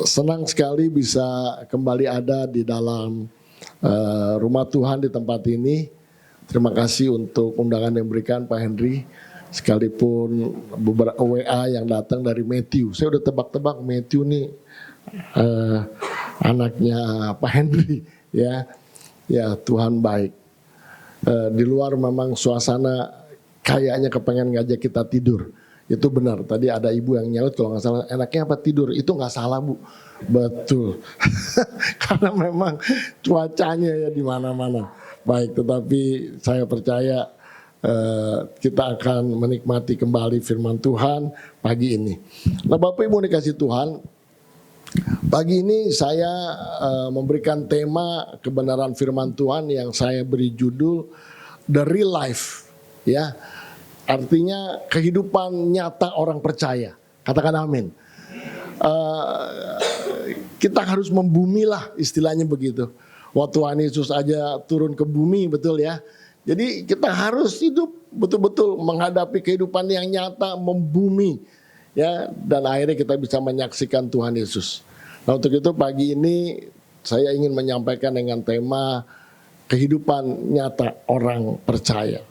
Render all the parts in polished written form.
Senang sekali bisa kembali ada di dalam rumah Tuhan di tempat ini. Terima kasih untuk undangan yang diberikan Pak Henry. Sekalipun beberapa WA yang datang dari Matthew. Saya udah tebak-tebak Matthew nih anaknya Pak Henry. Ya Tuhan baik. Di luar memang suasana kayaknya kepengen ngajak kita tidur. Itu benar, tadi ada ibu yang nyaut kalau nggak salah, enaknya apa tidur? Itu nggak salah Bu, betul. Karena memang cuacanya ya di mana-mana. Baik, tetapi saya percaya kita akan menikmati kembali firman Tuhan pagi ini. Nah Bapak Ibu dikasih Tuhan, pagi ini saya memberikan tema kebenaran firman Tuhan yang saya beri judul The Real Life, ya. Artinya kehidupan nyata orang percaya. Katakan amin. Kita harus membumilah, istilahnya begitu. Waktu Tuhan Yesus aja turun ke bumi, betul ya. Jadi kita harus hidup betul-betul menghadapi kehidupan yang nyata, membumi, ya. Dan akhirnya kita bisa menyaksikan Tuhan Yesus. Nah untuk itu pagi ini saya ingin menyampaikan dengan tema kehidupan nyata orang percaya.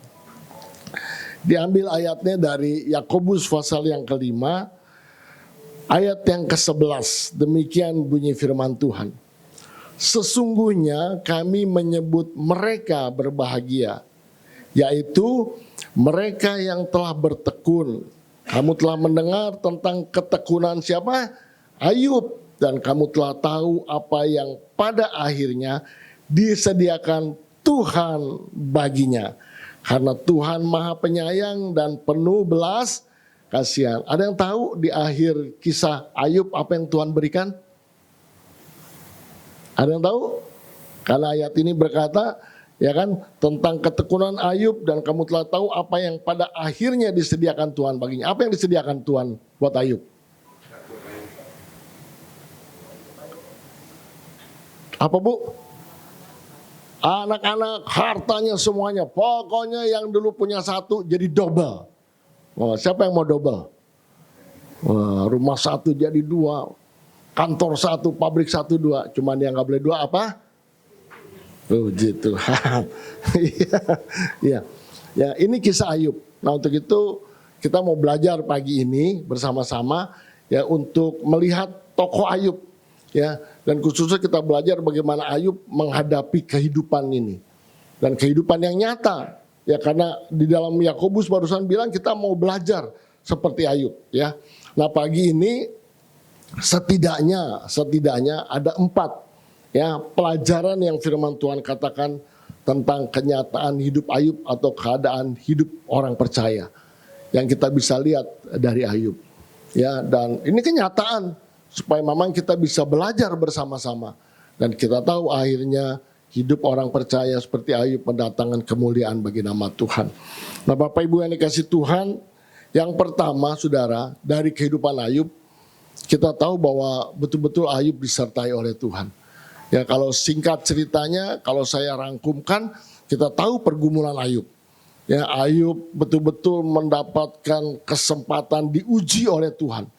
Diambil ayatnya dari Yakobus pasal yang kelima, ayat yang ke-11. Demikian bunyi firman Tuhan. Sesungguhnya kami menyebut mereka berbahagia, yaitu mereka yang telah bertekun. Kamu telah mendengar tentang ketekunan siapa? Ayub. Dan kamu telah tahu apa yang pada akhirnya disediakan Tuhan baginya. Karena Tuhan Maha Penyayang dan penuh belas kasihan. Ada yang tahu di akhir kisah Ayub apa yang Tuhan berikan? Ada yang tahu? Karena ayat ini berkata, ya kan, tentang ketekunan Ayub dan kamu telah tahu apa yang pada akhirnya disediakan Tuhan baginya. Apa yang disediakan Tuhan buat Ayub? Apa Bu? Anak-anak, hartanya semuanya. Pokoknya yang dulu punya satu jadi double. Siapa yang mau double? Rumah satu jadi dua. Kantor satu, pabrik satu, dua. Cuman yang gak boleh dua apa? Puji Tuhan. Ya, ini kisah Ayub. Nah untuk itu kita mau belajar pagi ini bersama-sama ya untuk melihat tokoh Ayub. Ya, dan khususnya kita belajar bagaimana Ayub menghadapi kehidupan ini dan kehidupan yang nyata ya, karena di dalam Yakobus barusan bilang kita mau belajar seperti Ayub ya. Nah pagi ini setidaknya ada 4 ya pelajaran yang firman Tuhan katakan tentang kenyataan hidup Ayub atau keadaan hidup orang percaya yang kita bisa lihat dari Ayub ya, dan ini kenyataan supaya memang kita bisa belajar bersama-sama. Dan kita tahu akhirnya hidup orang percaya seperti Ayub mendatangkan kemuliaan bagi nama Tuhan. Nah Bapak Ibu yang dikasih Tuhan, yang pertama saudara, dari kehidupan Ayub, kita tahu bahwa betul-betul Ayub disertai oleh Tuhan. Ya kalau singkat ceritanya, kalau saya rangkumkan, kita tahu pergumulan Ayub. Ya Ayub betul-betul mendapatkan kesempatan diuji oleh Tuhan.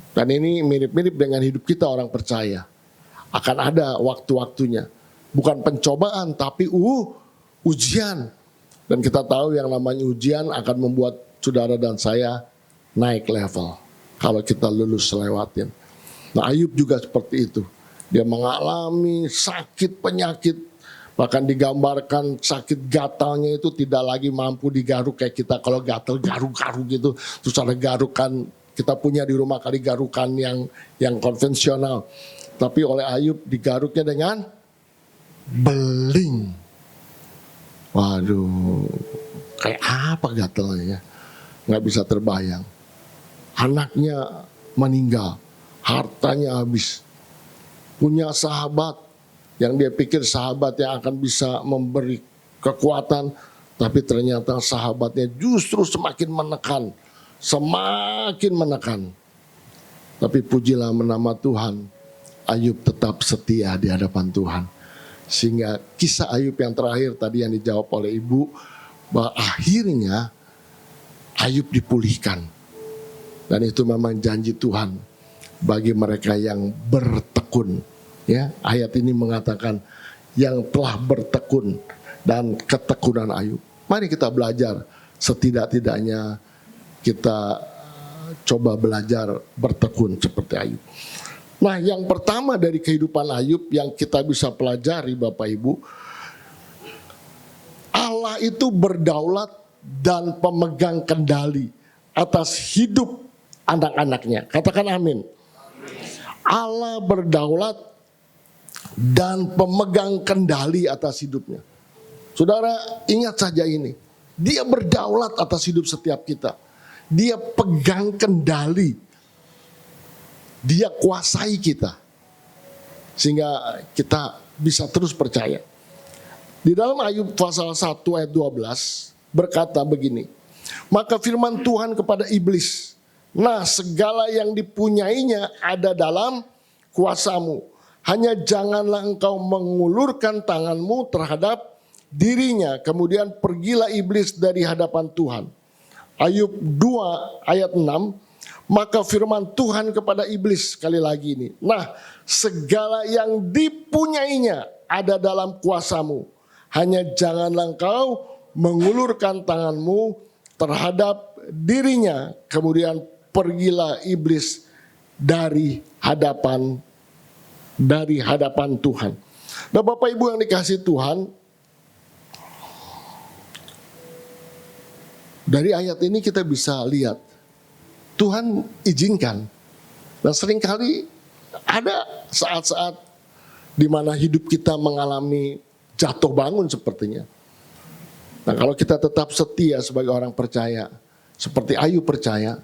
Dan ini mirip-mirip dengan hidup kita orang percaya. Akan ada waktu-waktunya. Bukan pencobaan tapi ujian. Dan kita tahu yang namanya ujian akan membuat saudara dan saya naik level. Kalau kita lulus lewatin. Nah Ayub juga seperti itu. Dia mengalami sakit penyakit. Bahkan digambarkan sakit gatalnya itu tidak lagi mampu digaruk kayak kita. Kalau gatal garuk-garuk gitu. Terus ada garukan. Kita punya di rumah kali garukan yang konvensional. Tapi oleh Ayub digaruknya dengan beling. Waduh, kayak apa gatalnya? Nggak bisa terbayang. Anaknya meninggal, hartanya habis. Punya sahabat yang dia pikir sahabat yang akan bisa memberi kekuatan. Tapi ternyata sahabatnya justru semakin menekan. Semakin menekan. Tapi pujilah nama Tuhan, Ayub tetap setia di hadapan Tuhan. Sehingga kisah Ayub yang terakhir tadi yang dijawab oleh Ibu, bahwa akhirnya Ayub dipulihkan. Dan itu memang janji Tuhan. bagi mereka yang bertekun. Ya, ayat ini mengatakan yang telah bertekun dan ketekunan Ayub. Mari kita belajar, setidak-tidaknya kita coba belajar bertekun seperti Ayub. Nah, yang pertama dari kehidupan Ayub yang kita bisa pelajari Bapak Ibu, Allah itu berdaulat dan pemegang kendali atas hidup anak-anaknya. Katakan amin. Allah berdaulat dan pemegang kendali atas hidupnya. Saudara, ingat saja ini. Dia berdaulat atas hidup setiap kita. Dia pegang kendali. Dia kuasai kita. Sehingga kita bisa terus percaya. Di dalam Ayub pasal 1 ayat 12 berkata begini. Maka firman Tuhan kepada iblis, nah segala yang dipunyainya ada dalam kuasamu. Hanya janganlah engkau mengulurkan tanganmu terhadap dirinya. Kemudian pergilah iblis dari hadapan Tuhan. Ayub 2 ayat 6. Maka firman Tuhan kepada iblis, sekali lagi ini. Nah, segala yang dipunyainya ada dalam kuasamu. Hanya janganlah engkau mengulurkan tanganmu terhadap dirinya. Kemudian pergilah iblis dari hadapan Tuhan. Nah, Bapak Ibu yang dikasihi Tuhan, dari ayat ini kita bisa lihat Tuhan izinkan. Dan seringkali ada saat-saat di mana hidup kita mengalami jatuh bangun sepertinya. Nah, kalau kita tetap setia sebagai orang percaya, seperti Ayub percaya,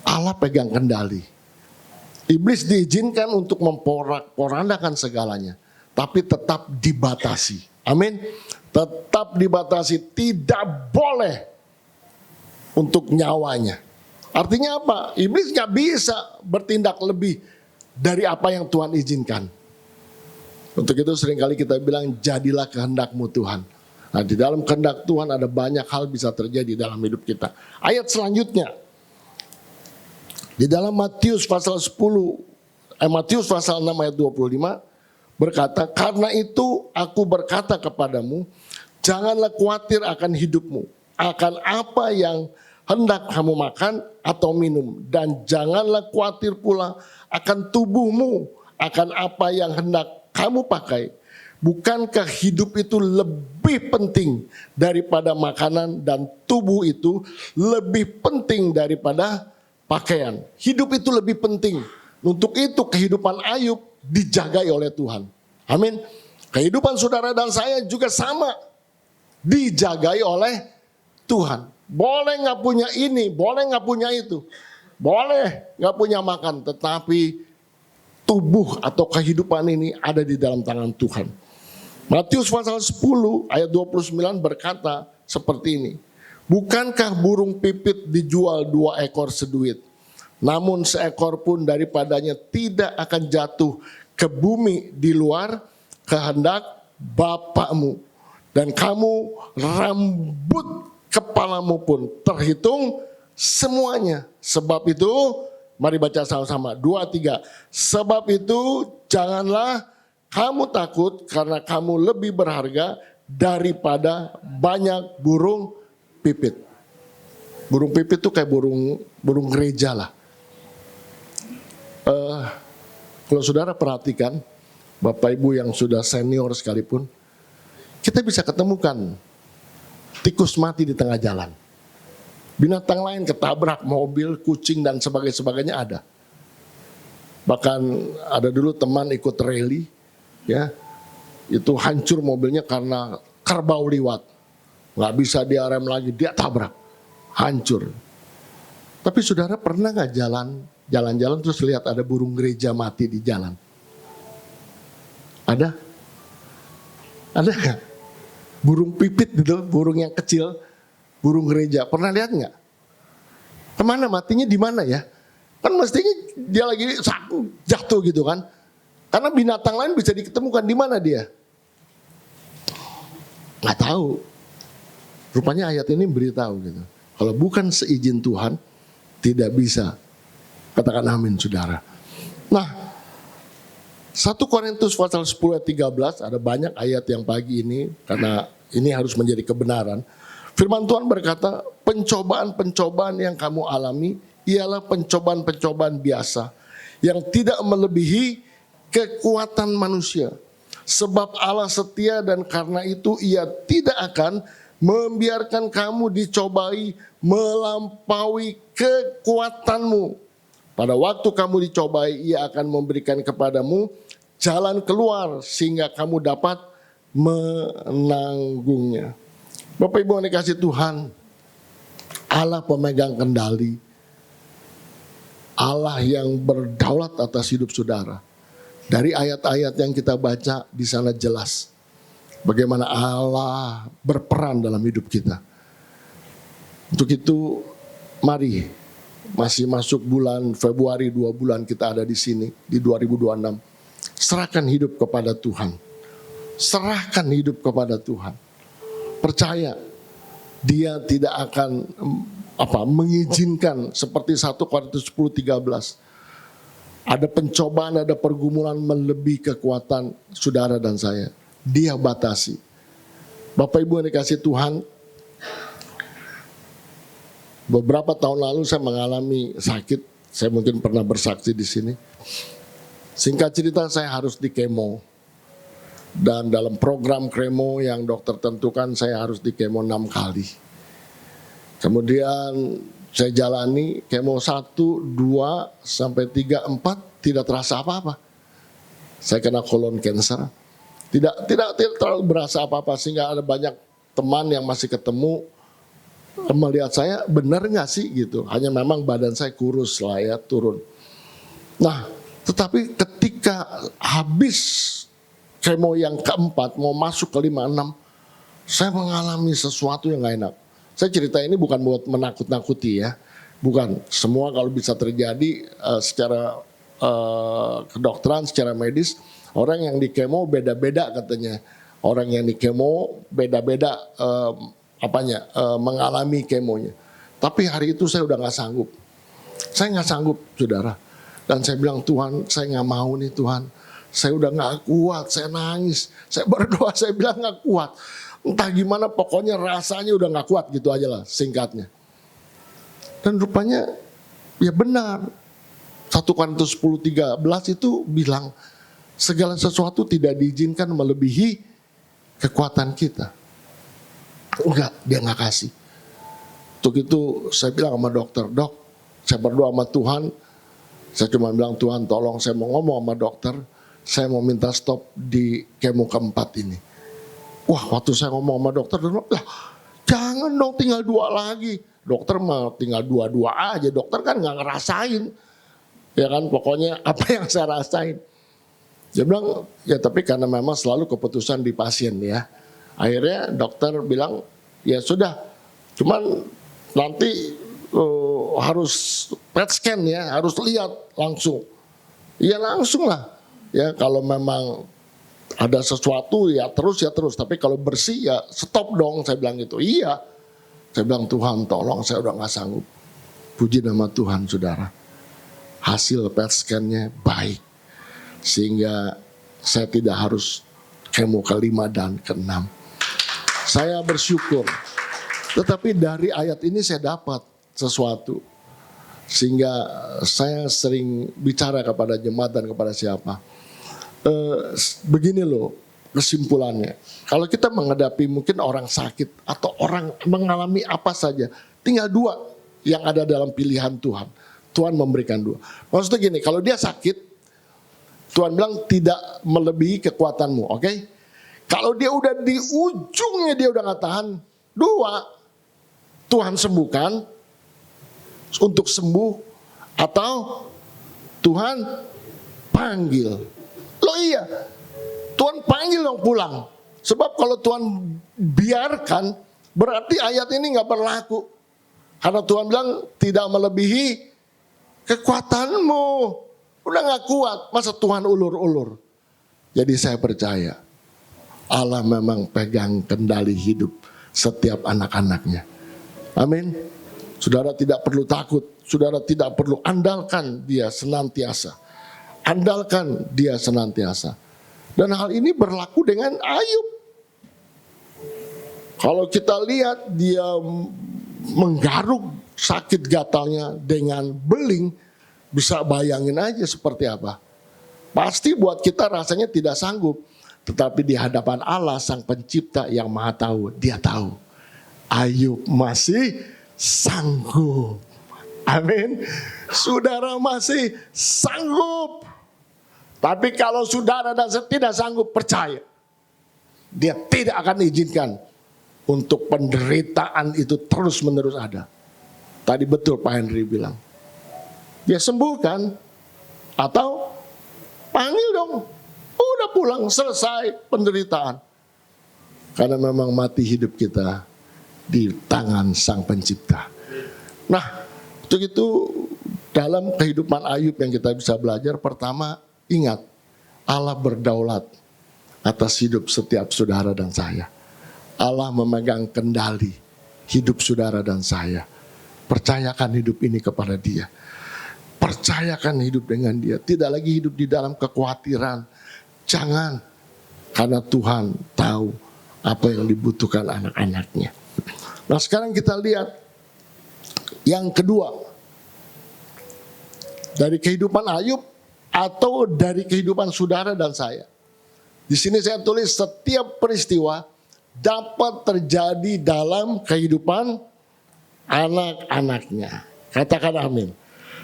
Allah pegang kendali. Iblis diizinkan untuk memporak-porandakan segalanya, tapi tetap dibatasi. Amin. Tetap dibatasi, tidak boleh untuk nyawanya. Artinya apa? Iblis gak bisa bertindak lebih dari apa yang Tuhan izinkan. Untuk itu seringkali kita bilang, jadilah kehendakmu Tuhan. Nah, di dalam kehendak Tuhan ada banyak hal bisa terjadi dalam hidup kita. Ayat selanjutnya, di dalam Matius pasal 6 ayat 25 berkata, karena itu aku berkata kepadamu, janganlah khawatir akan hidupmu, akan apa yang hendak kamu makan atau minum, dan janganlah khawatir pula akan tubuhmu, akan apa yang hendak kamu pakai. Bukankah hidup itu lebih penting daripada makanan, dan tubuh itu lebih penting daripada pakaian? Hidup itu lebih penting. Untuk itu kehidupan Ayub dijagai oleh Tuhan. Amin. Kehidupan saudara dan saya juga sama, dijagai oleh Tuhan. Boleh gak punya ini, boleh gak punya itu, boleh gak punya makan, tetapi tubuh atau kehidupan ini ada di dalam tangan Tuhan. Matius pasal 10 ayat 29 berkata seperti ini. Bukankah burung pipit dijual 2 ekor seduit? Namun seekor pun daripadanya tidak akan jatuh ke bumi di luar kehendak Bapakmu. Dan kamu rambut kepalamu pun terhitung semuanya. Sebab itu, mari baca sama-sama. 2, 3. Sebab itu janganlah kamu takut, karena kamu lebih berharga daripada banyak burung pipit. Burung pipit itu kayak burung gereja lah. Kalau saudara perhatikan, Bapak Ibu yang sudah senior sekalipun, kita bisa ketemukan tikus mati di tengah jalan. Binatang lain ketabrak mobil, kucing dan sebagainya ada. Bahkan ada dulu teman ikut rally, ya, itu hancur mobilnya karena kerbau liwat. Nggak bisa dia rem lagi, dia tabrak, hancur. Tapi saudara pernah nggak jalan-jalan terus lihat ada burung gereja mati di jalan? Ada? Ada nggak? Burung pipit gitu, burung yang kecil, burung gereja. Pernah lihat nggak? Kemana matinya, di mana ya? Kan mestinya dia lagi jatuh gitu kan? Karena binatang lain bisa diketemukan, di mana dia? Nggak tahu. Rupanya ayat ini beritahu gitu. Kalau bukan seizin Tuhan, tidak bisa Katakan amin, saudara. Nah, 1 Korintus pasal 10 ayat 13, ada banyak ayat yang pagi ini, karena ini harus menjadi kebenaran. Firman Tuhan berkata, pencobaan-pencobaan yang kamu alami ialah pencobaan-pencobaan biasa, yang tidak melebihi kekuatan manusia. Sebab Allah setia dan karena itu ia tidak akan membiarkan kamu dicobai melampaui kekuatanmu. Pada waktu kamu dicobai, ia akan memberikan kepadamu jalan keluar sehingga kamu dapat menanggungnya. Bapak Ibu yang dikasihi Tuhan, Allah pemegang kendali, Allah yang berdaulat atas hidup saudara. Dari ayat-ayat yang kita baca di sana jelas bagaimana Allah berperan dalam hidup kita. Untuk itu, mari. Masih masuk bulan Februari, 2 bulan kita ada di sini, di 2026. Serahkan hidup kepada Tuhan. Serahkan hidup kepada Tuhan. Percaya, Dia tidak akan mengizinkan seperti 1 Korintus 10:13. Ada pencobaan, ada pergumulan melebihi kekuatan saudara dan saya. Dia batasi. Bapak Ibu yang dikasihi Tuhan, beberapa tahun lalu saya mengalami sakit, saya mungkin pernah bersaksi di sini. Singkat cerita, saya harus di kemo. Dan dalam program kemo yang dokter tentukan, saya harus di kemo 6 kali. Kemudian saya jalani kemo 1, 2, sampai 3, 4, tidak terasa apa-apa. Saya kena colon cancer. Tidak terlalu berasa apa-apa, sehingga ada banyak teman yang masih ketemu, melihat saya, benar nggak sih gitu. Hanya memang badan saya kurus lah ya, turun. Nah, tetapi ketika habis kemo yang keempat, mau masuk ke 5, 6, saya mengalami sesuatu yang gak enak. Saya cerita ini bukan buat menakut-nakuti ya. Bukan, semua kalau bisa terjadi secara kedokteran, secara medis, orang yang di kemo beda-beda katanya. Orang yang di kemo beda-beda mengalami kemonya. Tapi hari itu saya udah gak sanggup. Saya gak sanggup, saudara. Dan saya bilang, Tuhan, saya gak mau nih Tuhan. Saya udah gak kuat, saya nangis. Saya berdoa, saya bilang gak kuat. Entah gimana, pokoknya rasanya udah gak kuat gitu aja lah, singkatnya. Dan rupanya, ya benar. 1 Korintus 10:13 itu bilang, segala sesuatu tidak diizinkan melebihi kekuatan kita. Enggak, dia gak kasih. Untuk itu saya bilang sama dokter, dok, saya berdoa sama Tuhan. Saya cuma bilang, Tuhan tolong, saya mau ngomong sama dokter, saya mau minta stop di kemo keempat ini. Wah, waktu saya ngomong sama dokter, lah jangan dong, tinggal 2 lagi. Dokter mah tinggal 2 aja, dokter kan gak ngerasain. Ya kan, pokoknya apa yang saya rasain. Dia bilang, ya tapi karena memang selalu keputusan di pasien ya. Akhirnya dokter bilang, ya sudah, cuman nanti harus PET scan ya, harus lihat langsung. Ya langsung lah. Ya kalau memang ada sesuatu ya terus, tapi kalau bersih ya stop dong, saya bilang gitu. Iya. Saya bilang, Tuhan tolong, saya udah gak sanggup. Puji nama Tuhan, saudara. Hasil PET scan-nya baik. Sehingga saya tidak harus kemo ke-5 dan ke-6. Saya bersyukur. Tetapi dari ayat ini saya dapat sesuatu. Sehingga saya sering bicara kepada jemaat dan kepada siapa. Begini loh kesimpulannya. Kalau kita menghadapi mungkin orang sakit atau orang mengalami apa saja. Tinggal 2 yang ada dalam pilihan Tuhan. Tuhan memberikan 2. Maksudnya gini, kalau dia sakit, Tuhan bilang tidak melebihi kekuatanmu, oke? Kalau dia udah di ujungnya, dia udah gak tahan, 2, Tuhan sembuhkan untuk sembuh, atau Tuhan panggil. Loh iya, Tuhan panggil dong pulang. Sebab kalau Tuhan biarkan, berarti ayat ini gak berlaku. Karena Tuhan bilang tidak melebihi kekuatanmu. Udah gak kuat, masa Tuhan ulur-ulur. Jadi saya percaya Allah memang pegang kendali hidup setiap anak-anaknya. Amin. Saudara tidak perlu takut, saudara tidak perlu andalkan dia senantiasa. Andalkan dia senantiasa. Dan hal ini berlaku dengan Ayub. Kalau kita lihat dia menggaruk sakit gatalnya dengan beling, bisa bayangin aja seperti apa. Pasti buat kita rasanya tidak sanggup. Tetapi di hadapan Allah sang pencipta yang maha tahu, dia tahu. Ayub masih sanggup. Amin. Saudara masih sanggup. Tapi kalau saudara dan saya tidak sanggup, percaya. Dia tidak akan izinkan untuk penderitaan itu terus menerus ada. Tadi betul Pak Henry bilang. Dia sembuhkan atau panggil dong. Udah pulang, selesai penderitaan. Karena memang mati hidup kita di tangan sang pencipta. Nah, untuk itu dalam kehidupan Ayub yang kita bisa belajar, pertama ingat Allah berdaulat atas hidup setiap saudara dan saya. Allah memegang kendali hidup saudara dan saya. Percayakan hidup ini kepada dia. Percayakan hidup dengan dia. Tidak lagi hidup di dalam kekhawatiran. Jangan. Karena Tuhan tahu apa yang dibutuhkan anak-anaknya. Nah sekarang kita lihat yang kedua. Dari kehidupan Ayub atau dari kehidupan saudara dan saya. Di sini saya tulis setiap peristiwa dapat terjadi dalam kehidupan anak-anaknya. Katakan amin.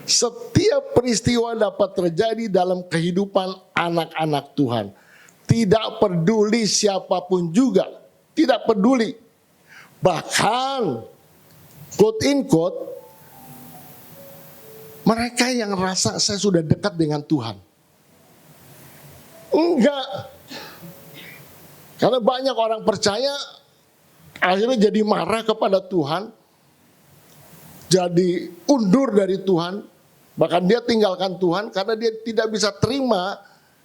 Setiap peristiwa dapat terjadi dalam kehidupan anak-anak Tuhan. Tidak peduli siapapun juga. Tidak peduli. Bahkan, quote in quote, mereka yang rasa saya sudah dekat dengan Tuhan. Enggak. Karena banyak orang percaya, akhirnya jadi marah kepada Tuhan. Jadi undur dari Tuhan, bahkan dia tinggalkan Tuhan karena dia tidak bisa terima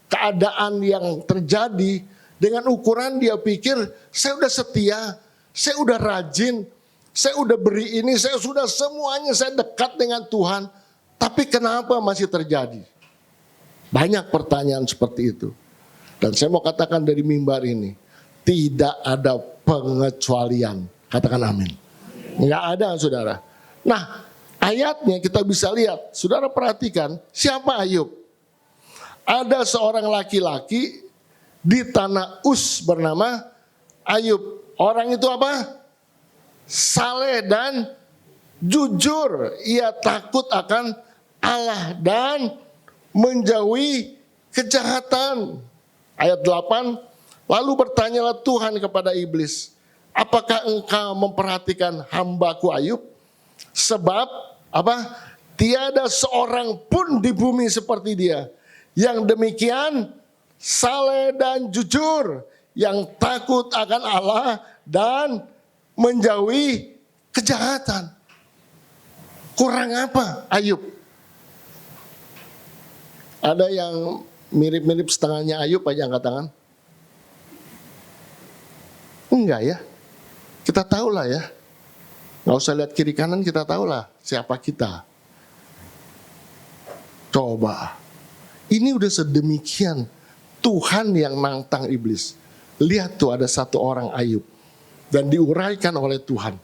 keadaan yang terjadi. Dengan ukuran dia pikir, saya udah setia, saya udah rajin, saya udah beri ini, saya sudah semuanya, saya dekat dengan Tuhan. Tapi kenapa masih terjadi? Banyak pertanyaan seperti itu. Dan saya mau katakan dari mimbar ini, tidak ada pengecualian. Katakan amin. Enggak ada saudara. Nah, ayatnya kita bisa lihat. Saudara perhatikan, siapa Ayub? Ada seorang laki-laki di tanah Uz bernama Ayub. Orang itu apa? Saleh dan jujur. Ia takut akan Allah dan menjauhi kejahatan. Ayat 8, lalu bertanyalah Tuhan kepada iblis, apakah engkau memperhatikan hambaku Ayub? Sebab apa? Tiada seorang pun di bumi seperti dia, yang demikian saleh dan jujur, yang takut akan Allah dan menjauhi kejahatan. Kurang apa Ayub? Ada yang mirip-mirip setengahnya Ayub aja angkat tangan. Enggak ya. Kita tahulah ya. Nggak usah lihat kiri kanan, kita tahulah siapa kita. Coba. Ini udah sedemikian. Tuhan yang nantang iblis. Lihat tuh ada satu orang Ayub. Dan diuraikan oleh Tuhan.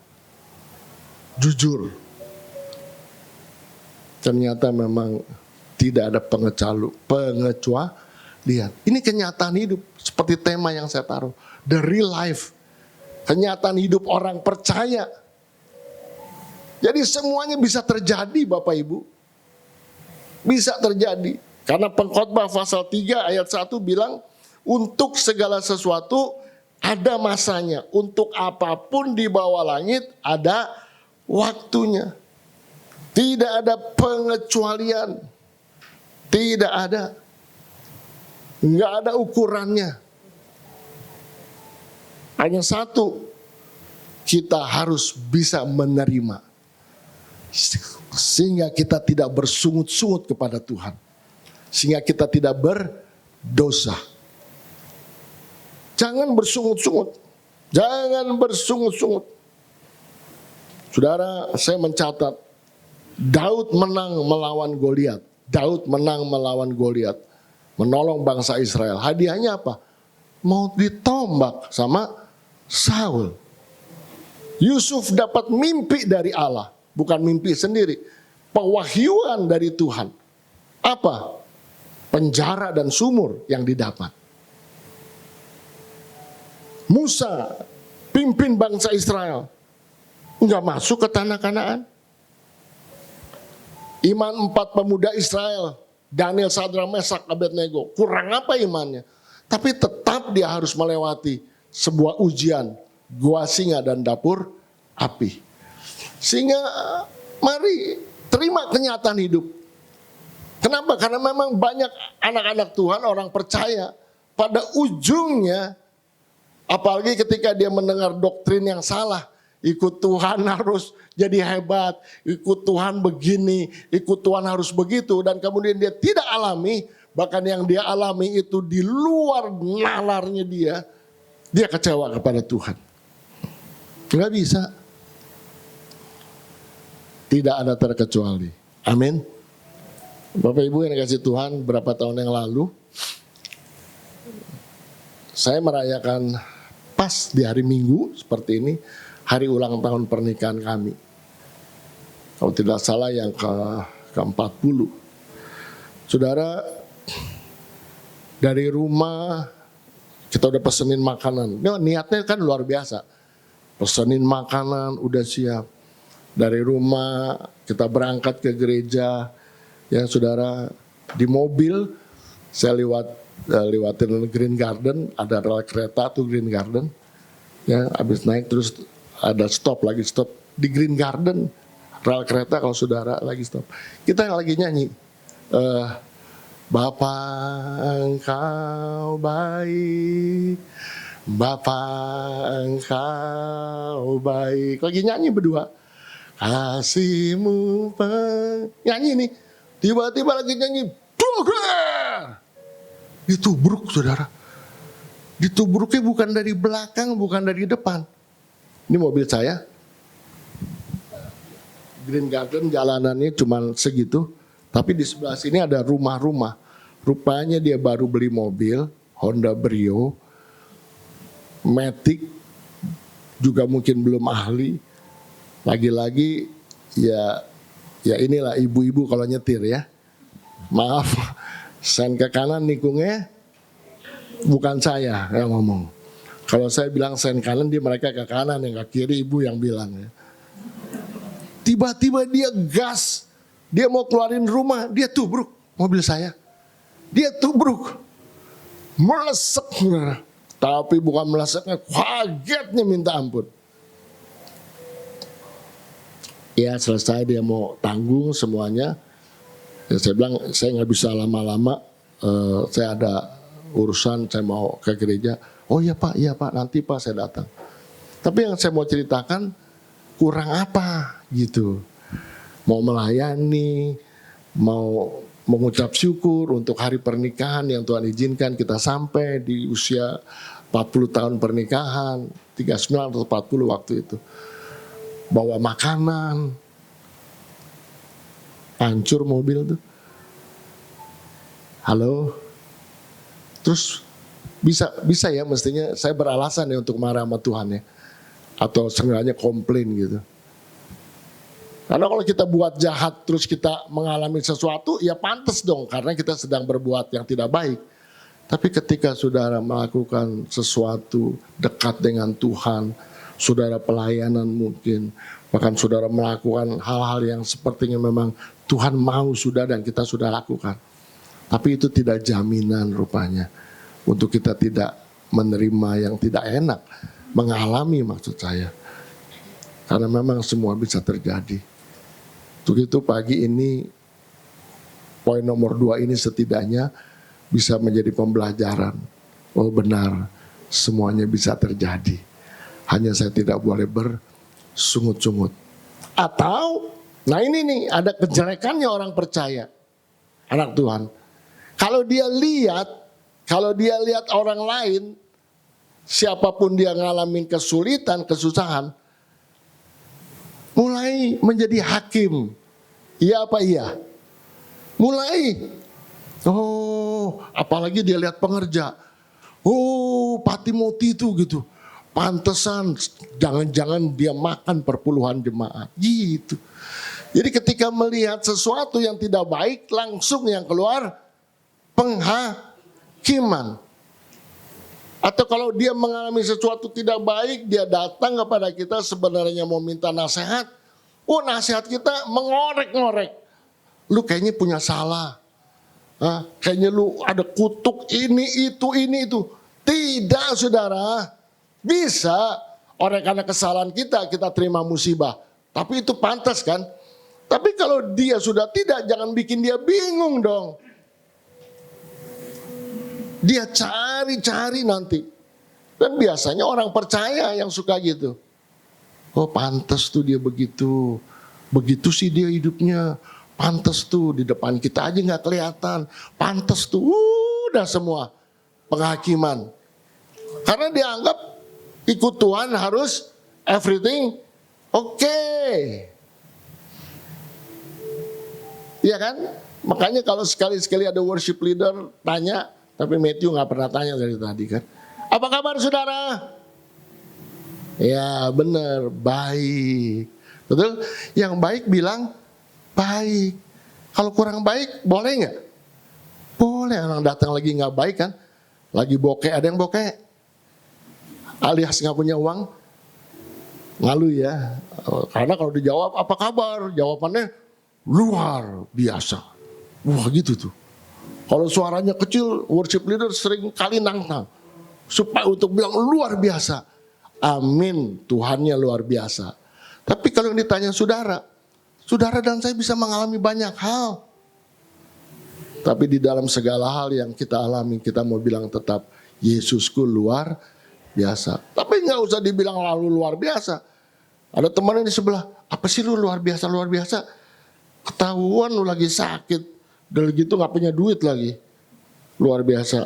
Jujur. Ternyata memang tidak ada pengecualian. Ini kenyataan hidup. Seperti tema yang saya taruh. The real life. Kenyataan hidup orang percaya. Jadi semuanya bisa terjadi Bapak Ibu. Bisa terjadi. Karena Pengkhotbah pasal 3 ayat 1 bilang, untuk segala sesuatu ada masanya. Untuk apapun di bawah langit ada waktunya. Tidak ada pengecualian. Tidak ada. Enggak ada ukurannya. Hanya satu. Kita harus bisa menerima. Sehingga kita tidak bersungut-sungut kepada Tuhan. Sehingga kita tidak berdosa. Jangan bersungut-sungut. Jangan bersungut-sungut. Saudara, saya mencatat Daud menang melawan Goliat. Daud menang melawan Goliat, menolong bangsa Israel. Hadiahnya apa? Mau ditombak sama Saul. Yusuf dapat mimpi dari Allah, bukan mimpi sendiri, pewahyuan dari Tuhan. Apa? Penjara dan sumur yang didapat. Musa pimpin bangsa Israel, enggak masuk ke tanah Kanaan. Iman 4 pemuda Israel, Daniel, Sadrak, Mesak, Abednego, kurang apa imannya? Tapi tetap dia harus melewati sebuah ujian, gua singa dan dapur api. Sehingga mari terima kenyataan hidup. Kenapa? Karena memang banyak anak-anak Tuhan, orang percaya, pada ujungnya, apalagi ketika dia mendengar doktrin yang salah, ikut Tuhan harus jadi hebat, ikut Tuhan begini, ikut Tuhan harus begitu, dan kemudian dia tidak alami, bahkan yang dia alami itu di luar nalarnya dia kecewa kepada Tuhan. Nggak bisa. Tidak ada terkecuali. Amin. Bapak Ibu yang dikasih Tuhan, berapa tahun yang lalu, saya merayakan pas di hari Minggu seperti ini, hari ulang tahun pernikahan kami. Kalau tidak salah yang ke-40. Saudara, dari rumah kita udah pesenin makanan. Niatnya kan luar biasa. Pesenin makanan, udah siap. Dari rumah kita berangkat ke gereja. Ya saudara, di mobil saya lewatin Green Garden, ada rel kereta tuh Green Garden. Ya, habis naik terus ada stop di Green Garden, rel kereta kalau saudara lagi stop. Kita lagi nyanyi, Bapa Engkau baik, Bapa Engkau baik. Lagi nyanyi berdua, kasih-Mu nyanyi nih. Tiba-tiba lagi nyanyi, Tuhan! Ditubruk saudara. Ditubruknya bukan dari belakang, bukan dari depan. Ini mobil saya. Green Garden jalanannya cuma segitu. Tapi di sebelah sini ada rumah-rumah. Rupanya dia baru beli mobil, Honda Brio. Matic, juga mungkin belum ahli. Lagi-lagi ya inilah ibu-ibu kalau nyetir ya. Maaf, sen ke kanan nikungnya bukan saya yang ngomong. Kalau saya bilang sen kanan, mereka ke kanan, yang ke kiri ibu yang bilang ya. Tiba-tiba dia gas, dia mau keluarin rumah, dia tubruk mobil saya. Dia tubruk, melesek. Tapi bukan meleseknya, kagetnya minta ampun. Ya selesai dia mau tanggung semuanya. Ya, saya bilang saya nggak bisa lama-lama, saya ada urusan, saya mau ke gereja. Oh iya Pak, nanti Pak saya datang. Tapi yang saya mau ceritakan kurang apa gitu. Mau melayani, mau mengucap syukur untuk hari pernikahan yang Tuhan izinkan kita sampai di usia 40 tahun pernikahan, 39 atau 40 waktu itu. Bawa makanan, hancur mobil tuh. Halo, terus bisa ya, mestinya saya beralasan ya untuk marah sama Tuhan ya, atau seenggaknya komplain gitu. Karena kalau kita buat jahat terus kita mengalami sesuatu, ya pantas dong, karena kita sedang berbuat yang tidak baik. Tapi ketika saudara melakukan sesuatu dekat dengan Tuhan, saudara pelayanan mungkin, bahkan saudara melakukan hal-hal yang sepertinya memang Tuhan mau sudah dan kita sudah lakukan. Tapi itu tidak jaminan rupanya untuk kita tidak menerima yang tidak enak, mengalami maksud saya. Karena memang semua bisa terjadi. Untuk itu pagi ini, poin nomor 2 ini setidaknya bisa menjadi pembelajaran. Oh benar, semuanya bisa terjadi. Hanya saya tidak boleh bersungut-sungut. Atau, nah ini nih, ada kejelekannya orang percaya, anak Tuhan. Kalau dia lihat orang lain, siapapun dia ngalamin kesulitan, kesusahan, Mulai menjadi hakim. Iya apa iya? Mulai. Oh, apalagi dia lihat pengerja. Oh, Pak Timothy itu gitu. Pantesan, jangan-jangan dia makan perpuluhan jemaat. Gitu. Jadi ketika melihat sesuatu yang tidak baik, langsung yang keluar penghakiman. Atau kalau dia mengalami sesuatu tidak baik, dia datang kepada kita sebenarnya mau minta nasihat. Oh, nasihat kita mengorek-ngorek. Lu kayaknya punya salah. Kayaknya lu ada kutuk ini, itu. Tidak, saudara. Bisa, oleh karena kesalahan kita terima musibah. Tapi itu pantas kan? Tapi kalau dia sudah tidak, jangan bikin dia bingung dong. Dia cari-cari nanti. Dan biasanya orang percaya yang suka gitu. Oh, pantas tuh dia begitu. Begitu sih dia hidupnya. Pantas tuh di depan kita aja gak kelihatan. Pantas tuh, udah semua penghakiman. Karena dianggap ikut Tuhan harus everything okay. Iya kan? Makanya kalau sekali-sekali ada worship leader tanya, tapi Matthew gak pernah tanya dari tadi kan. Apa kabar saudara? Ya benar, baik. Betul? Yang baik bilang baik. Kalau kurang baik boleh gak? Boleh, orang datang lagi gak baik kan. Lagi bokeh, ada yang bokeh. Alias gak punya uang. Ngalu ya. Karena kalau dijawab apa kabar? Jawabannya luar biasa. Wah gitu tuh. Kalau suaranya kecil, worship leader sering kali nantang. Supaya untuk bilang luar biasa. Amin, Tuhannya luar biasa. Tapi kalau yang ditanya saudara dan saya bisa mengalami banyak hal. Tapi di dalam segala hal yang kita alami, kita mau bilang tetap Yesusku luar biasa. Tapi nggak usah dibilang lalu luar biasa. Ada teman di sebelah, apa sih lu luar biasa? Ketahuan lu lagi sakit, udah gitu nggak punya duit lagi, luar biasa.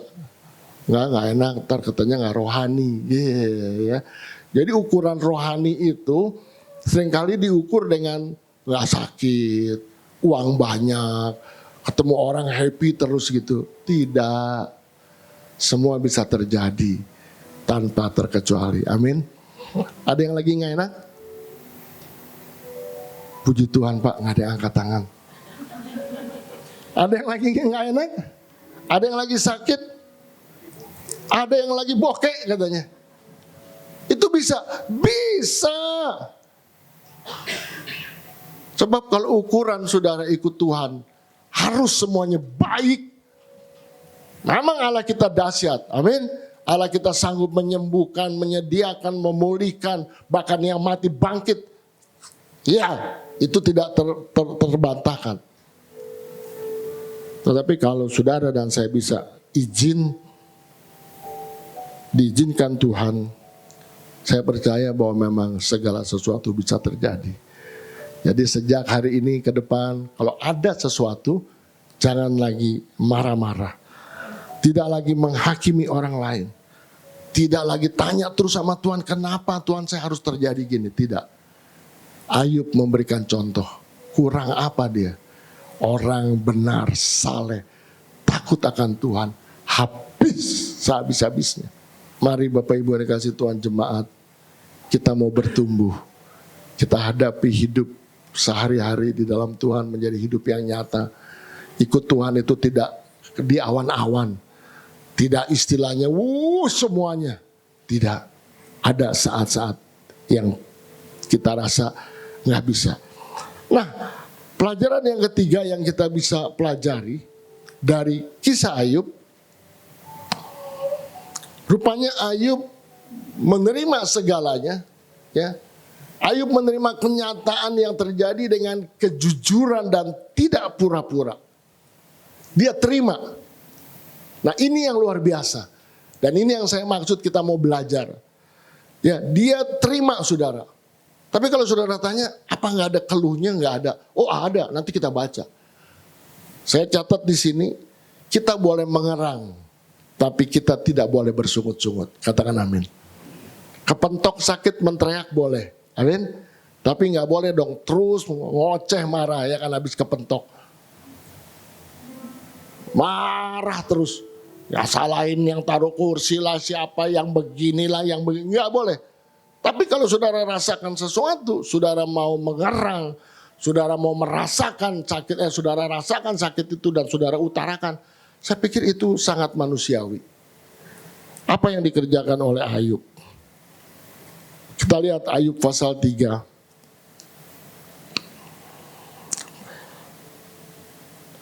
Nggak enak, ntar katanya nggak rohani. Ya. Jadi ukuran rohani itu seringkali diukur dengan nggak sakit, uang banyak, ketemu orang happy terus gitu. Tidak, semua bisa terjadi tanpa terkecuali. Amin. Ada yang lagi nggak enak? Puji Tuhan Pak, nggak ada yang angkat tangan. Ada yang lagi nggak enak? Ada yang lagi sakit? Ada yang lagi bokeh katanya. Itu bisa. Sebab kalau ukuran saudara ikut Tuhan, harus semuanya baik. Memang Allah kita dahsyat, amin. Allah kita sanggup menyembuhkan, menyediakan, memulihkan, bahkan yang mati bangkit. Ya, itu tidak terbantahkan. Tetapi kalau saudara dan saya bisa diizinkan Tuhan, saya percaya bahwa memang segala sesuatu bisa terjadi. Jadi sejak hari ini ke depan, kalau ada sesuatu, jangan lagi marah-marah. Tidak lagi menghakimi orang lain. Tidak lagi tanya terus sama Tuhan, kenapa Tuhan saya harus terjadi gini. Tidak. Ayub memberikan contoh. Kurang apa dia? Orang benar, saleh, takut akan Tuhan, habis sehabis-habisnya. Mari Bapak Ibu yang dikasihi Tuhan jemaat, kita mau bertumbuh. Kita hadapi hidup sehari-hari di dalam Tuhan menjadi hidup yang nyata. Ikut Tuhan itu tidak di awan-awan. Tidak istilahnya, semuanya. Tidak. Ada saat-saat yang kita rasa nggak bisa. Nah, pelajaran yang ketiga yang kita bisa pelajari dari kisah Ayub, rupanya Ayub menerima segalanya, ya. Ayub menerima kenyataan yang terjadi dengan kejujuran dan tidak pura-pura. Dia terima. Nah, ini yang luar biasa. Dan ini yang saya maksud kita mau belajar. Ya, dia terima saudara. Tapi kalau saudara tanya, apa nggak ada keluhnya? Nggak ada. Oh ada, nanti kita baca. Saya catat di sini, kita boleh mengerang, tapi kita tidak boleh bersungut-sungut. Katakan amin. Kepentok sakit menteriak boleh, amin. Tapi nggak boleh dong terus ngoceh marah ya kan habis kepentok. Marah terus. Ya salahin yang taruh kursi lah, siapa yang beginilah, yang begini. Nggak boleh. Tapi kalau saudara rasakan sesuatu, saudara mau mengerang, saudara mau merasakan sakit, saudara rasakan sakit itu dan saudara utarakan. Saya pikir itu sangat manusiawi. Apa yang dikerjakan oleh Ayub? Kita lihat Ayub pasal 3.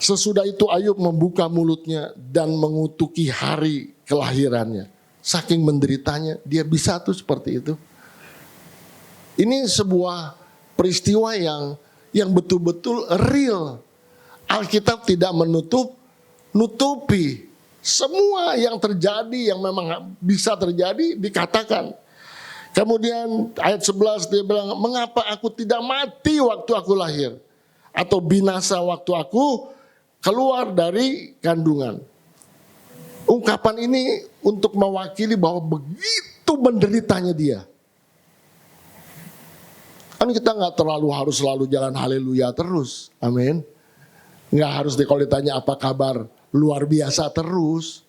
Sesudah itu Ayub membuka mulutnya dan mengutuki hari kelahirannya. Saking menderitanya, dia bisa tuh seperti itu. Ini sebuah peristiwa yang betul-betul real. Alkitab tidak nutupi semua yang terjadi, yang memang bisa terjadi dikatakan. Kemudian ayat 11 dia bilang, mengapa aku tidak mati waktu aku lahir? Atau binasa waktu aku keluar dari kandungan. Ungkapan ini untuk mewakili bahwa begitu menderitanya dia. Kan kita nggak terlalu harus selalu jalan haleluya terus. Amin. Nggak harus kalau ditanya apa kabar luar biasa terus.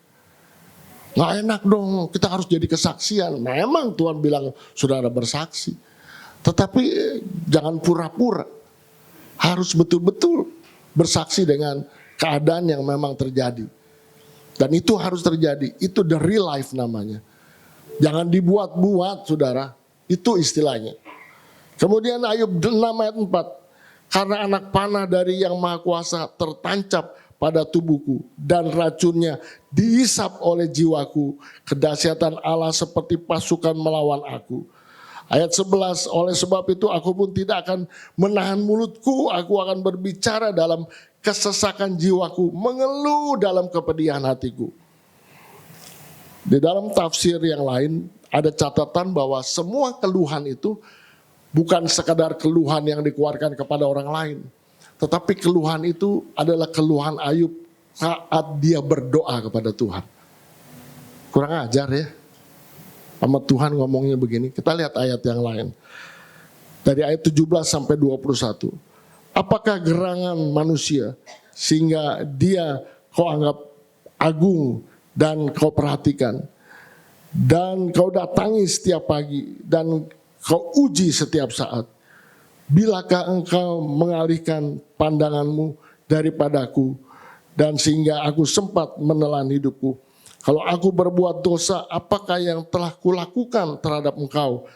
Nggak enak dong, kita harus jadi kesaksian. Memang Tuhan bilang saudara bersaksi. Tetapi jangan pura-pura. Harus betul-betul bersaksi dengan keadaan yang memang terjadi. Dan itu harus terjadi. Itu the real life namanya. Jangan dibuat-buat saudara. Itu istilahnya. Kemudian Ayub 6 ayat 4. Karena anak panah dari yang maha kuasa tertancap pada tubuhku. Dan racunnya dihisap oleh jiwaku. Kedahsyatan Allah seperti pasukan melawan aku. Ayat 11, oleh sebab itu aku pun tidak akan menahan mulutku. Aku akan berbicara dalam kesesakan jiwaku, mengeluh dalam kepedihan hatiku. Di dalam tafsir yang lain ada catatan bahwa semua keluhan itu bukan sekadar keluhan yang dikeluarkan kepada orang lain. Tetapi keluhan itu adalah keluhan Ayub saat dia berdoa kepada Tuhan. Kurang ajar ya. Sama Tuhan ngomongnya begini. Kita lihat ayat yang lain. Dari ayat 17 sampai 21. Apakah gerangan manusia sehingga dia kau anggap agung dan kau perhatikan. Dan kau datangi setiap pagi dan kau uji setiap saat. Bilakah engkau mengalihkan pandanganmu daripadaku dan sehingga aku sempat menelan hidupku. Kalau aku berbuat dosa, apakah yang telah kulakukan terhadap engkau?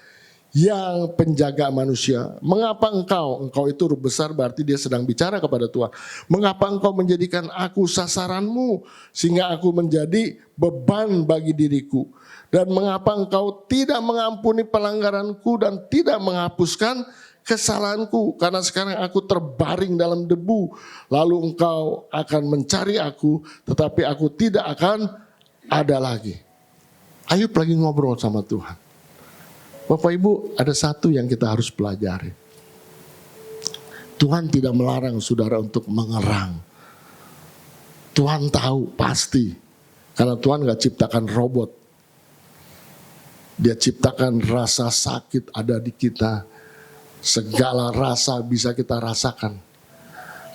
Yang penjaga manusia. Mengapa engkau itu huruf besar berarti dia sedang bicara kepada Tuhan. Mengapa engkau menjadikan aku sasaranmu sehingga aku menjadi beban bagi diriku. Dan mengapa engkau tidak mengampuni pelanggaranku dan tidak menghapuskan kesalahanku. Karena sekarang aku terbaring dalam debu. Lalu engkau akan mencari aku tetapi aku tidak akan ada lagi. Ayub lagi ngobrol sama Tuhan. Bapak Ibu, ada satu yang kita harus pelajari. Tuhan tidak melarang saudara untuk mengerang. Tuhan tahu pasti. Karena Tuhan gak ciptakan robot. Dia ciptakan rasa sakit ada di kita. Segala rasa bisa kita rasakan.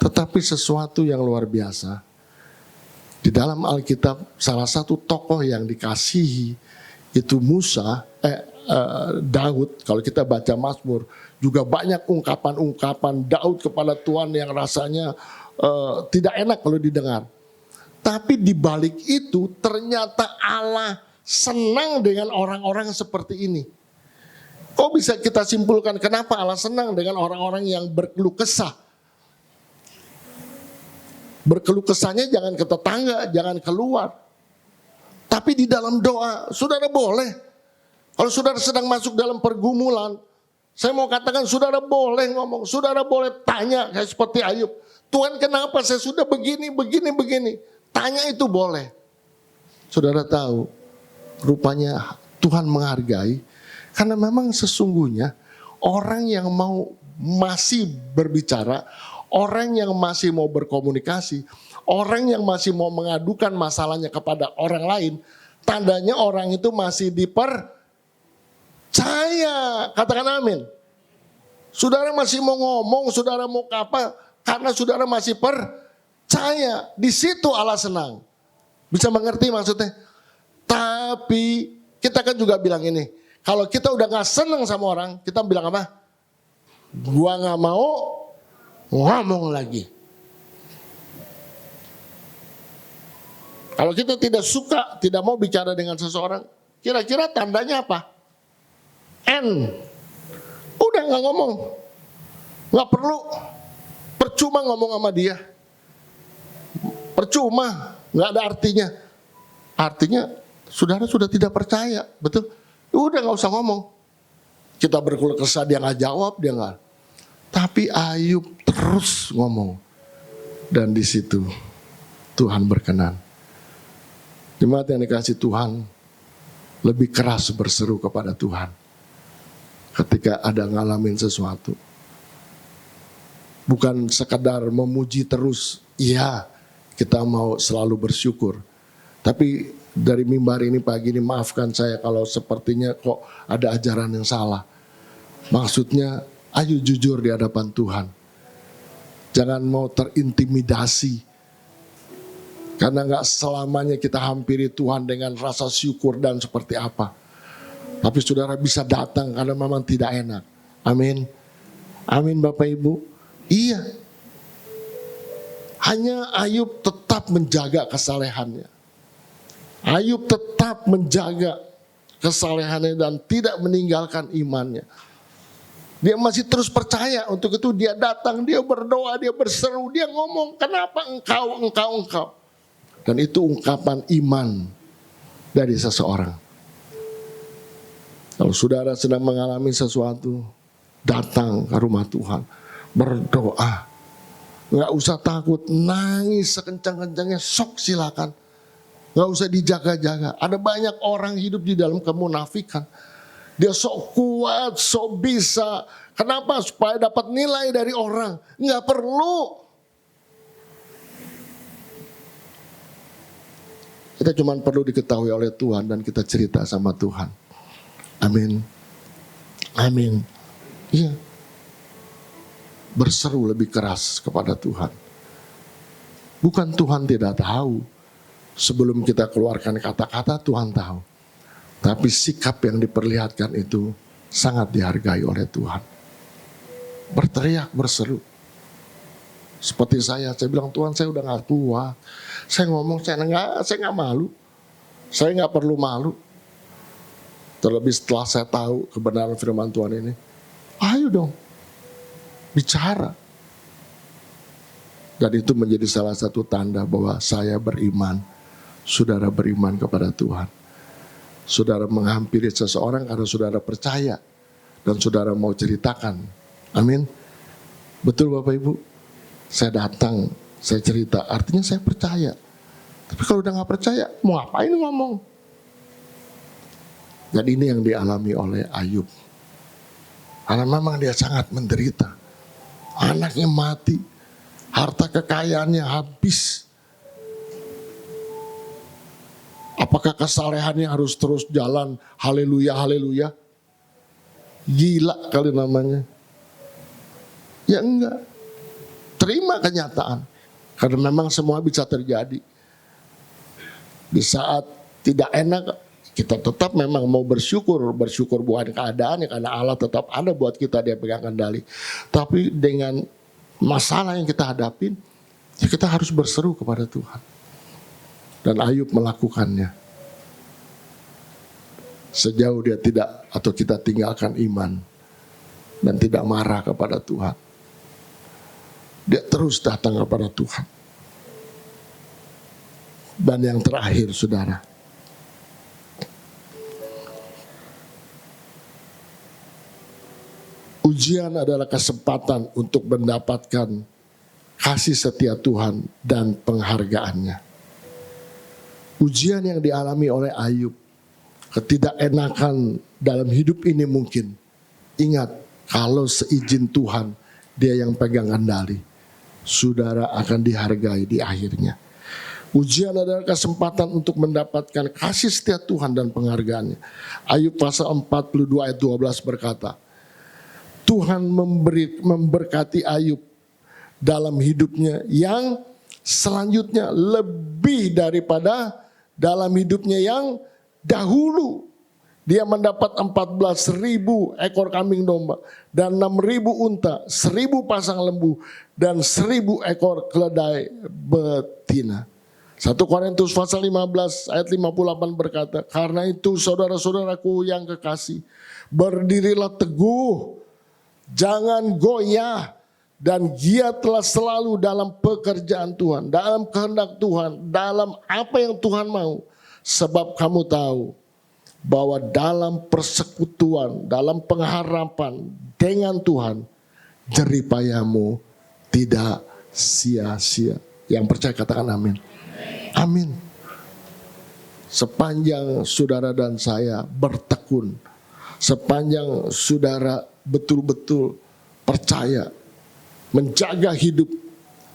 Tetapi sesuatu yang luar biasa. Di dalam Alkitab salah satu tokoh yang dikasihi itu Daud. Kalau kita baca Mazmur juga banyak ungkapan-ungkapan Daud kepada Tuhan yang rasanya tidak enak kalau didengar. Tapi di balik itu ternyata Allah senang dengan orang-orang seperti ini. Kok bisa kita simpulkan kenapa Allah senang dengan orang-orang yang berkeluh kesah? Berkeluh kesahnya jangan ke tetangga, jangan keluar. Tapi di dalam doa, saudara boleh. Kalau saudara sedang masuk dalam pergumulan, saya mau katakan saudara boleh ngomong, saudara boleh tanya kayak seperti Ayub. Tuhan kenapa saya sudah begini. Tanya itu boleh. Saudara tahu, rupanya Tuhan menghargai. Karena memang sesungguhnya orang yang mau masih berbicara, orang yang masih mau berkomunikasi, orang yang masih mau mengadukan masalahnya kepada orang lain, tandanya orang itu masih dipercaya. Katakan amin. Saudara masih mau ngomong, saudara mau apa? Karena saudara masih percaya. Di situ Allah senang. Bisa mengerti maksudnya? Tapi kita kan juga bilang ini, kalau kita udah gak senang sama orang, kita bilang apa? Gua gak mau ngomong lagi. Kalau kita tidak suka, tidak mau bicara dengan seseorang, kira-kira tandanya apa? N. Udah gak ngomong. Gak perlu. Percuma ngomong sama dia. Percuma. Gak ada artinya. Artinya saudara sudah tidak percaya. Betul? Udah gak usah ngomong. Kita berkeluh kesah, dia gak jawab, dia gak. Tapi Ayub terus ngomong. Dan di situ Tuhan berkenan. Jemaat yang dikasih Tuhan, lebih keras berseru kepada Tuhan ketika ada ngalamin sesuatu. Bukan sekadar memuji terus, iya kita mau selalu bersyukur. Tapi dari mimbar ini pagi ini, maafkan saya kalau sepertinya kok ada ajaran yang salah. Maksudnya, ayo jujur di hadapan Tuhan. Jangan mau terintimidasi. Karena gak selamanya kita hampiri Tuhan dengan rasa syukur dan seperti apa. Tapi saudara bisa datang karena memang tidak enak. Amin. Amin Bapak Ibu. Iya. Hanya Ayub tetap menjaga kesalehannya. Ayub tetap menjaga kesalehannya dan tidak meninggalkan imannya. Dia masih terus percaya, untuk itu dia datang, dia berdoa, dia berseru, dia ngomong, kenapa engkau. Dan itu ungkapan iman dari seseorang. Kalau saudara sedang mengalami sesuatu, datang ke rumah Tuhan, berdoa. Gak usah takut, nangis sekencang-kencangnya, sok silakan. Gak usah dijaga-jaga. Ada banyak orang hidup di dalam kemunafikan. Dia sok kuat, sok bisa. Kenapa? Supaya dapat nilai dari orang. Gak perlu. Kita cuma perlu diketahui oleh Tuhan dan kita cerita sama Tuhan. Amin. Amin. Iya. Berseru lebih keras kepada Tuhan. Bukan Tuhan tidak tahu. Sebelum kita keluarkan kata-kata, Tuhan tahu. Tapi sikap yang diperlihatkan itu sangat dihargai oleh Tuhan. Berteriak, berseru. Seperti saya bilang, Tuhan saya udah gak kuat. Saya ngomong, saya gak malu. Saya gak perlu malu. Terlebih setelah saya tahu kebenaran firman Tuhan ini. Ayo dong, bicara. Dan itu menjadi salah satu tanda bahwa saya beriman. Saudara beriman kepada Tuhan. Saudara menghampiri seseorang karena saudara percaya. Dan saudara mau ceritakan. Amin. Betul Bapak Ibu? Saya datang, saya cerita, artinya saya percaya. Tapi kalau udah gak percaya, mau ngapain ngomong? Dan ini yang dialami oleh Ayub. Karena memang dia sangat menderita. Anaknya mati, harta kekayaannya habis. Apakah kesalehannya harus terus jalan, haleluya, haleluya? Gila kali namanya. Ya enggak. Terima kenyataan. Karena memang semua bisa terjadi. Di saat tidak enak, kita tetap memang mau bersyukur. Bersyukur bukan keadaannya, karena Allah tetap ada buat kita, dia pegang kendali. Tapi dengan masalah yang kita hadapin, ya kita harus berseru kepada Tuhan. Dan Ayub melakukannya. Sejauh dia tidak atau kita tinggalkan iman. Dan tidak marah kepada Tuhan. Dia terus datang kepada Tuhan. Dan yang terakhir saudara. Ujian adalah kesempatan untuk mendapatkan kasih setia Tuhan dan penghargaannya. Ujian yang dialami oleh Ayub, ketidakenakan dalam hidup ini mungkin. Ingat, kalau seizin Tuhan, dia yang pegang kendali. Saudara akan dihargai di akhirnya. Ujian adalah kesempatan untuk mendapatkan kasih setia Tuhan dan penghargaannya. Ayub pasal 42 ayat 12 berkata, Tuhan memberkati Ayub dalam hidupnya yang selanjutnya lebih daripada dalam hidupnya yang dahulu. Dia mendapat 14.000 ekor kambing domba dan 6.000 unta, 1.000 pasang lembu dan 1.000 ekor keledai betina. 1 Korintus pasal 15 ayat 58 berkata, karena itu saudara-saudaraku yang kekasih, berdirilah teguh, jangan goyah, dan giatlah selalu dalam pekerjaan Tuhan, dalam kehendak Tuhan, dalam apa yang Tuhan mau. Sebab kamu tahu bahwa dalam persekutuan, dalam pengharapan dengan Tuhan, jeripayamu tidak sia-sia. Yang percaya katakan amin. Amin. Sepanjang saudara dan saya bertekun, sepanjang saudara betul-betul percaya, menjaga hidup.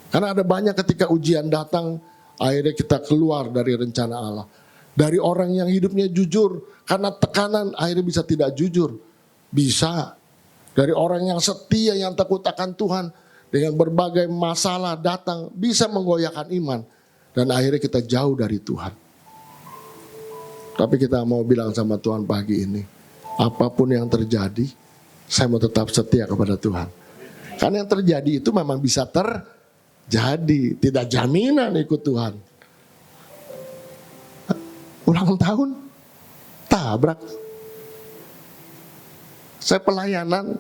Karena ada banyak ketika ujian datang, akhirnya kita keluar dari rencana Allah. Dari orang yang hidupnya jujur, karena tekanan akhirnya bisa tidak jujur. Bisa. Dari orang yang setia, yang takut akan Tuhan, dengan berbagai masalah datang, bisa menggoyahkan iman. Dan akhirnya kita jauh dari Tuhan. Tapi kita mau bilang sama Tuhan pagi ini, apapun yang terjadi, saya mau tetap setia kepada Tuhan. Karena yang terjadi itu memang bisa terjadi, tidak jaminan ikut Tuhan. Ulang tahun, tabrak. Saya pelayanan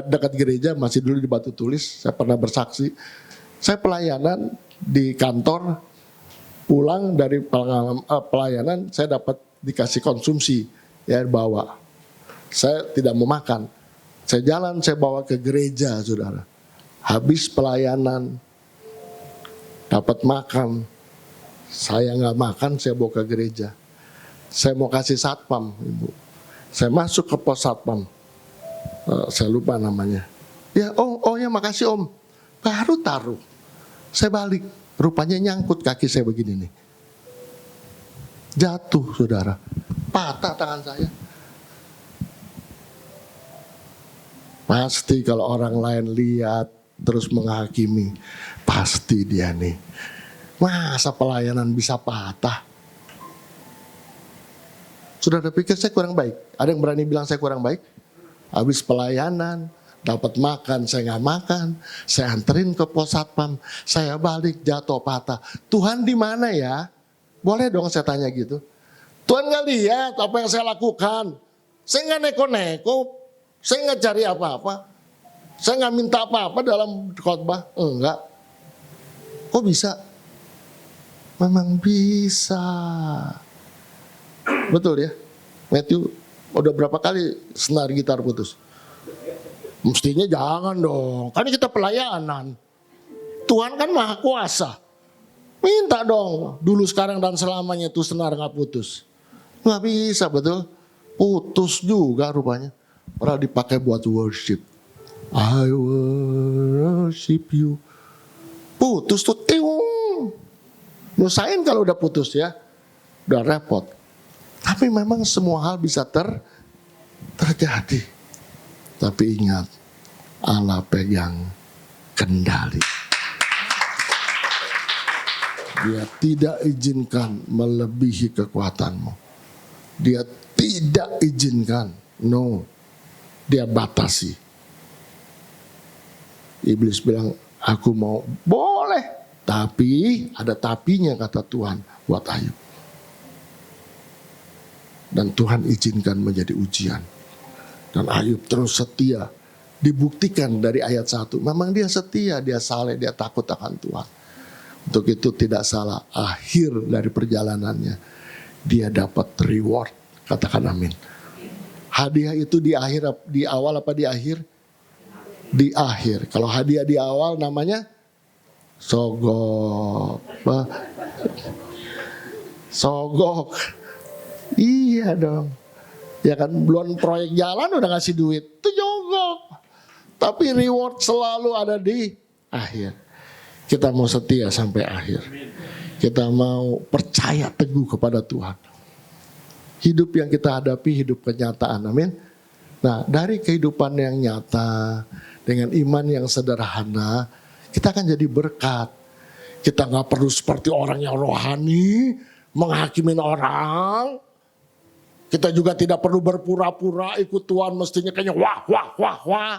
dekat gereja, masih dulu di Batu Tulis, saya pernah bersaksi. Saya pelayanan di kantor, pulang dari pelayanan, saya dapat dikasih konsumsi, ya bawa. Saya tidak mau makan. Saya jalan, saya bawa ke gereja, saudara. Habis pelayanan, dapat makan. Saya nggak makan, saya bawa ke gereja. Saya mau kasih satpam, ibu. Saya masuk ke pos satpam. Saya lupa namanya. Ya, oh ya makasih om. Baru taruh. Saya balik, rupanya nyangkut kaki saya begini nih. Jatuh, saudara. Patah tangan saya. Pasti kalau orang lain lihat terus menghakimi, pasti dia nih, masa pelayanan bisa patah? Saudara pikir saya kurang baik? Ada yang berani bilang saya kurang baik? Habis pelayanan, dapat makan, saya nggak makan, saya anterin ke pos satpam, saya balik jatuh patah. Tuhan di mana ya? Boleh dong saya tanya gitu. Tuhan nggak lihat apa yang saya lakukan. Saya nggak neko-neko. Saya nggak cari apa-apa. Saya nggak minta apa-apa dalam khotbah. Enggak. Kok bisa? Memang bisa. Betul ya? Matthew, udah berapa kali senar gitar putus? Mestinya jangan dong. Kan kita pelayanan. Tuhan kan maha kuasa. Minta dong. Dulu, sekarang, dan selamanya itu senar nggak putus. Nggak bisa, betul? Putus juga rupanya. Padahal dipakai buat worship. I worship you. Putus tuh, tiung. Nusain kalau udah putus ya. Udah repot. Tapi memang semua hal bisa terjadi. Tapi ingat, Allah pegang kendali. Dia tidak izinkan melebihi kekuatanmu. Dia tidak izinkan. No. Dia batasi. Iblis bilang, aku mau, boleh. Tapi, ada tapinya kata Tuhan buat Ayub. Dan Tuhan izinkan menjadi ujian. Dan Ayub terus setia. Dibuktikan dari ayat 1. Memang dia setia, dia saleh, dia takut akan Tuhan. Untuk itu tidak salah, akhir dari perjalanannya, dia dapat reward. Katakan amin. Hadiah itu di akhir, di awal apa di akhir? Di akhir. Kalau hadiah di awal namanya sogok. Sogok. Iya dong. Ya kan, belum proyek jalan udah ngasih duit. Itu jogok. Tapi reward selalu ada di akhir. Kita mau setia sampai akhir. Kita mau percaya teguh kepada Tuhan. Hidup yang kita hadapi hidup kenyataan, amin. Nah, dari kehidupan yang nyata, dengan iman yang sederhana, kita akan jadi berkat. Kita nggak perlu seperti orang yang rohani, menghakimin orang. Kita juga tidak perlu berpura-pura ikut Tuhan, mestinya kayaknya wah, wah, wah, wah.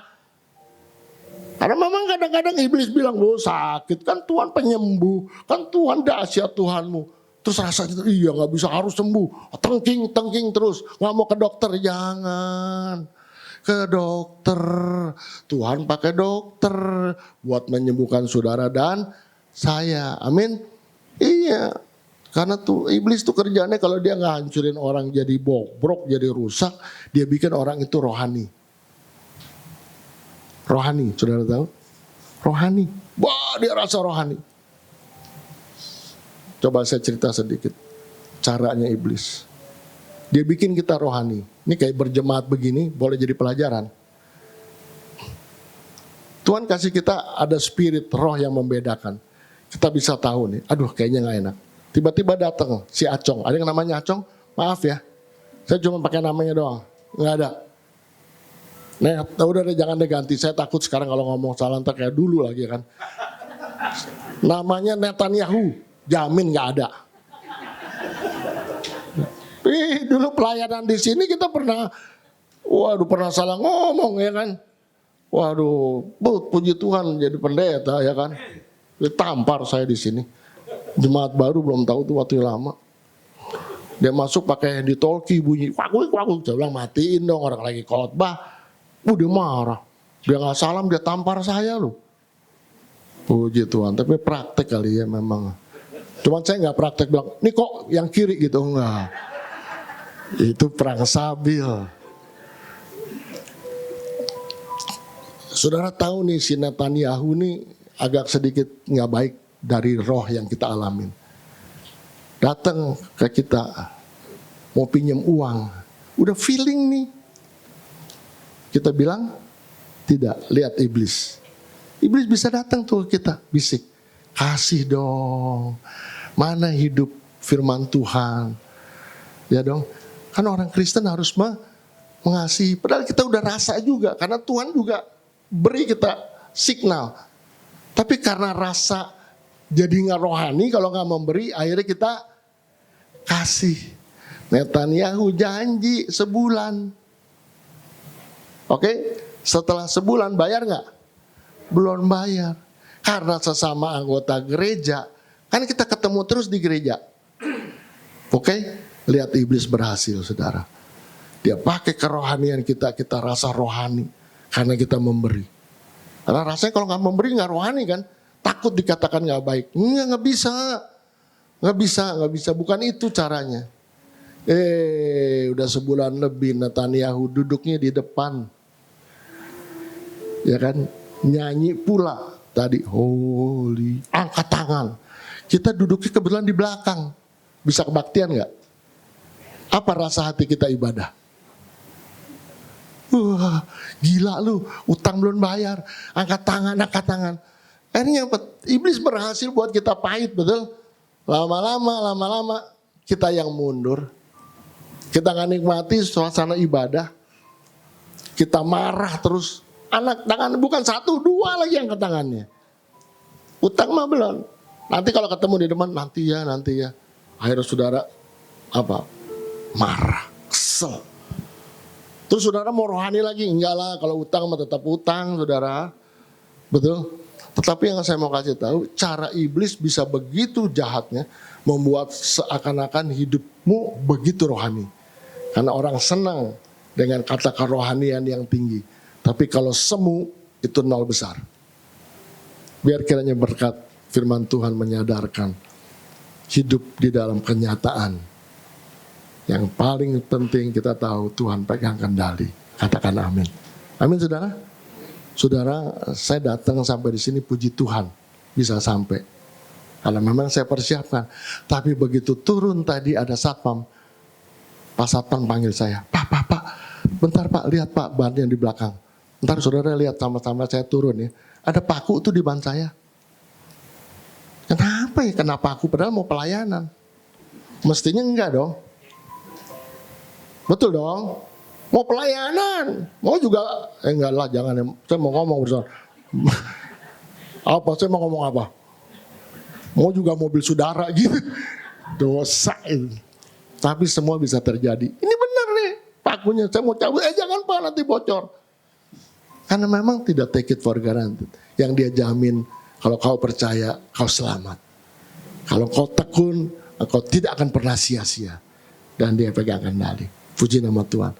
Karena memang kadang-kadang iblis bilang, "Lo sakit, kan Tuhan penyembuh, kan Tuhan dahsyat Tuhanmu." Terus rasanya, iya gak bisa, harus sembuh. Tengking terus, gak mau ke dokter, jangan. Ke dokter, Tuhan pakai dokter buat menyembuhkan saudara dan saya, amin. Iya, karena tuh iblis tuh kerjanya kalau dia gak hancurin orang jadi bobrok, jadi rusak, dia bikin orang itu rohani. Rohani, saudara tahu? Rohani, wah dia rasa rohani. Coba saya cerita sedikit caranya iblis. Dia bikin kita rohani. Ini kayak berjemaat begini, boleh jadi pelajaran. Tuhan kasih kita ada spirit roh yang membedakan. Kita bisa tahu nih, aduh kayaknya gak enak. Tiba-tiba datang si Acong, ada yang namanya Acong? Maaf ya, saya cuma pakai namanya doang, gak ada. Nah, udah jangan diganti, saya takut sekarang kalau ngomong salah ntar kayak dulu lagi kan. Namanya Netanyahu. Jamin nggak ada. Dulu pelayanan di sini kita pernah salah ngomong ya kan. Waduh, puji Tuhan jadi pendeta ya kan. Ditampar saya di sini. Jemaat baru belum tahu tuh waktu lama. Dia masuk pakai ditolki bunyi, waku. Saya bilang matiin dong, orang lagi khotbah. Dia marah. Dia nggak salam, dia tampar saya loh. Puji Tuhan, tapi praktek kali ya memang. Cuman saya nggak praktek bilang, nih kok yang kiri gitu, enggak. Itu perang sabil. Saudara tahu nih si Netanyahu nih agak sedikit nggak baik dari roh yang kita alamin. Datang ke kita, mau pinjam uang, udah feeling nih. Kita bilang, tidak, lihat iblis. Iblis bisa datang tuh ke kita, bisik. Kasih dong, mana hidup firman Tuhan. Ya dong, kan orang Kristen harus mengasihi. Padahal kita udah rasa juga, karena Tuhan juga beri kita signal. Tapi karena rasa jadi nggak rohani, kalau nggak memberi, akhirnya kita kasih. Netanyahu janji sebulan. Oke, setelah sebulan bayar nggak? Belum bayar. Karena sesama anggota gereja, kan kita ketemu terus di gereja. Oke, lihat iblis berhasil saudara. Dia pakai kerohanian kita rasa rohani. Karena kita memberi. Karena rasanya kalau nggak memberi nggak rohani kan. Takut dikatakan nggak baik. Nggak bisa. Nggak bisa. Bukan itu caranya. Udah sebulan lebih Netanyahu duduknya di depan. Ya kan, nyanyi pula. Tadi holy, angkat tangan. Kita duduknya kebetulan di belakang. Bisa kebaktian gak? Apa rasa hati kita ibadah? Wah, gila lu, utang belum bayar. Angkat tangan. Akhirnya iblis berhasil buat kita pahit, betul? Lama-lama kita yang mundur. Kita gak nikmati suasana ibadah. Kita marah terus. Anak tangan bukan 1, 2 lagi angkat tangannya. Utang mah belum. Nanti kalau ketemu di depan nanti ya. Akhirnya saudara marah, kesel. Terus saudara mau rohani lagi, enggak lah, kalau utang mah tetap utang saudara. Betul? Tetapi yang saya mau kasih tahu, cara iblis bisa begitu jahatnya membuat seakan-akan hidupmu begitu rohani. Karena orang senang dengan kata kerohanian yang tinggi. Tapi kalau semu itu 0 besar. Biar kiranya berkat firman Tuhan menyadarkan hidup di dalam kenyataan. Yang paling penting kita tahu Tuhan pegang kendali. Katakan amin. Amin saudara. Saudara, saya datang sampai di sini puji Tuhan bisa sampai. Karena memang saya persiapkan. Tapi begitu turun tadi ada satpam. Pak satpam panggil saya. Pak. Bentar Pak, lihat Pak ban yang di belakang. Ntar saudara lihat sama-sama saya turun ya. Ada paku tuh di ban saya. Kenapa ya kena paku? Padahal mau pelayanan. Mestinya enggak dong. Betul dong. Mau pelayanan, mau juga, enggak lah jangan, saya mau ngomong bersama. Apa, saya mau ngomong apa? Mau juga mobil saudara gitu. Dosa itu. Tapi semua bisa terjadi. Ini benar nih, pakunya saya mau cabut, jangan Pak nanti bocor. Karena memang tidak take it for granted. Yang dia jamin, kalau kau percaya, kau selamat. Kalau kau tekun, kau tidak akan pernah sia-sia. Dan dia pegang kendali. Puji nama Tuhan.